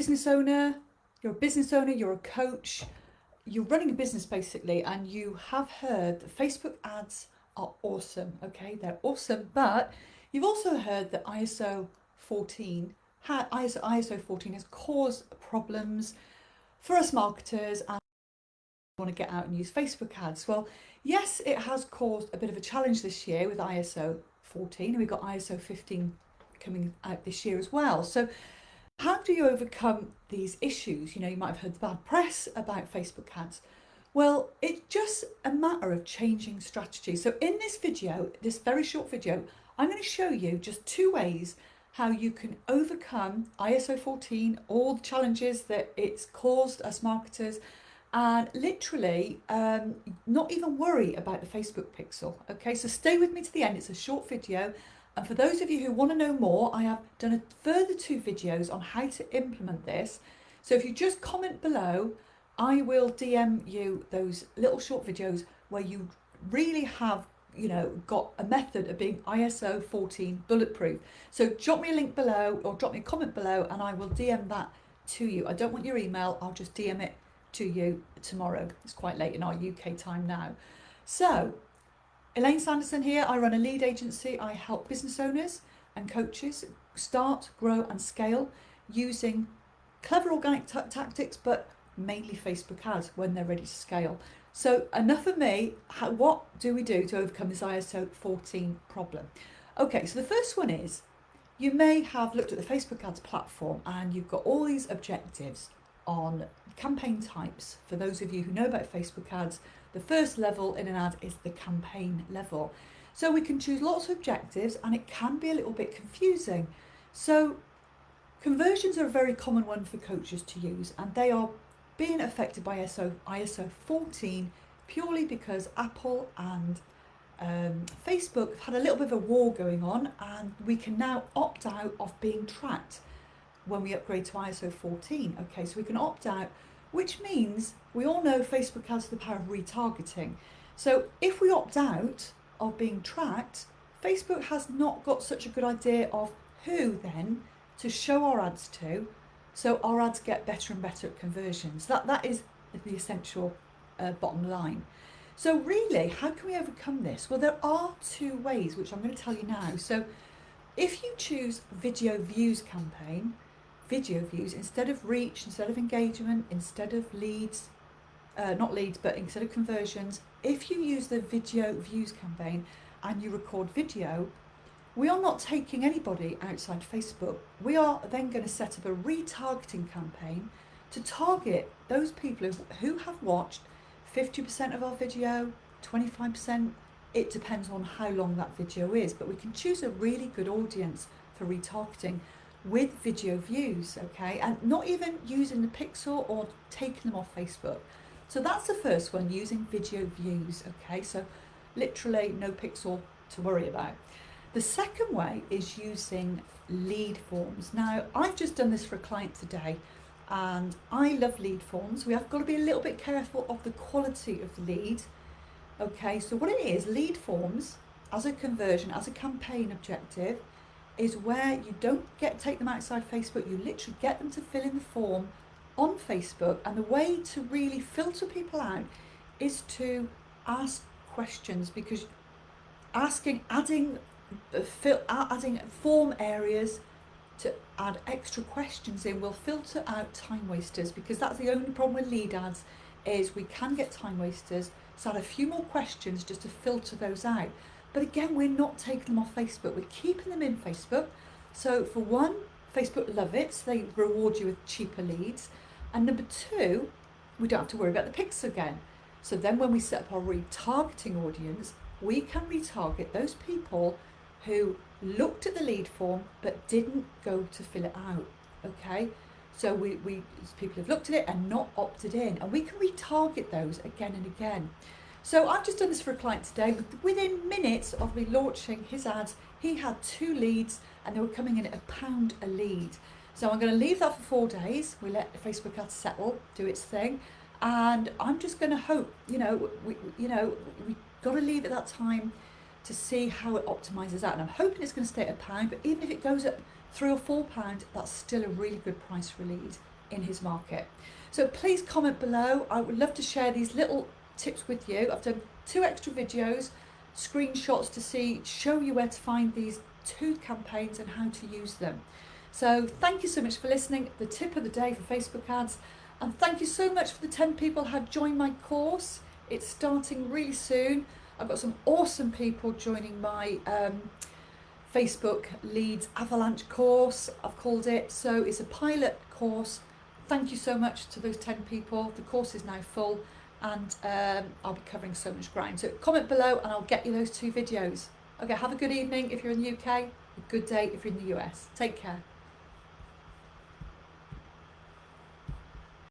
business owner, you're a coach, you're running a business basically, and you have heard that Facebook ads are awesome. Okay, they're awesome, but you've also heard that ISO 14 ISO 14 has caused problems for us marketers and want to get out and use Facebook ads. Well, yes, it has caused a bit of a challenge this year with ISO 14, and we've got ISO 15 coming out this year as well. So how do you overcome these issues? You know, you might have heard the bad press about Facebook ads. Well, it's just a matter of changing strategy. So in this video, this very short video, I'm going to show you just two ways how you can overcome ISO 14, all the challenges that it's caused us marketers, and literally not even worry about the Facebook pixel. Okay, so stay with me to the end. It's a short video. And for those of you who want to know more, I have done a further 2 videos on how to implement this. So if you just comment below, I will DM you those little short videos where you really have, you know, got a method of being ISO 14 bulletproof. So drop me a link below or drop me a comment below and I will DM that to you. I don't want your email, I'll just DM it to you tomorrow. It's quite late in our UK time now. So Elaine Sanderson here. I run a lead agency. I help business owners and coaches start, grow and scale using clever organic tactics, but mainly Facebook ads when they're ready to scale. So enough of me. What do we do to overcome this ISO 14 problem? Okay, so the first one is you may have looked at the Facebook ads platform and you've got all these objectives on campaign types. For those of you who know about Facebook ads, the first level in an ad is the campaign level. So we can choose lots of objectives and it can be a little bit confusing. So conversions are a very common one for coaches to use, and they are being affected by ISO 14 purely because Apple and Facebook have had a little bit of a war going on, and we can now opt out of being tracked when we upgrade to ISO 14. Okay, so we can opt out, which means we all know Facebook has the power of retargeting. So if we opt out of being tracked, Facebook has not got such a good idea of who then to show our ads to, so our ads get better and better at conversions. That is the essential bottom line. So really, how can we overcome this? Well, there are 2 ways, which I'm going to tell you now. So if you choose video views campaign, video views instead of reach, instead of engagement, instead of leads, not leads, but instead of conversions, if you use the video views campaign and you record video, we are not taking anybody outside Facebook. We are then going to set up a retargeting campaign to target those people who have watched 50% of our video, 25%. It depends on how long that video is, but we can choose a really good audience for retargeting with video views, okay, and not even using the pixel or taking them off Facebook. So that's the first one, using video views, okay, so literally no pixel to worry about. The second way is using lead forms. Now, I've just done this for a client today, and I love lead forms. We have got to be a little bit careful of the quality of the lead. Okay, so what it is, lead forms as a conversion, as a campaign objective, is where you don't take them outside Facebook. You literally get them to fill in the form on Facebook, and the way to really filter people out is to ask questions, because adding form areas to add extra questions in will filter out time wasters, because that's the only problem with lead ads, is we can get time wasters. So add a few more questions just to filter those out. But again, we're not taking them off Facebook, we're keeping them in Facebook. So for one, Facebook love it, so they reward you with cheaper leads. And number 2, we don't have to worry about the pixel again. So then when we set up our retargeting audience, we can retarget those people who looked at the lead form but didn't go to fill it out, okay? So we people have looked at it and not opted in, and we can retarget those again and again. So I've just done this for a client today. Within minutes of me launching his ads, he had 2 leads and they were coming in at £1 a lead. So I'm going to leave that for 4 days. We let Facebook ads settle, do its thing. And I'm just going to hope, we got to leave at that time to see how it optimizes out. And I'm hoping it's going to stay at £1, but even if it goes up £3 or £4, that's still a really good price for a lead. in his market. So please comment below. I would love to share these little tips with you. I've done 2 extra videos, screenshots to show you where to find these 2 campaigns and how to use them. So thank you so much for listening. The tip of the day for Facebook ads. And thank you so much for the 10 people who have joined my course. It's starting really soon. I've got some awesome people joining my Facebook Leads Avalanche course, I've called it. So it's a pilot course. Thank you so much to those 10 people. The course is now full, and I'll be covering so much ground. So comment below and I'll get you those 2 videos. Okay, have a good evening if you're in the UK, a good day if you're in the US. Take care.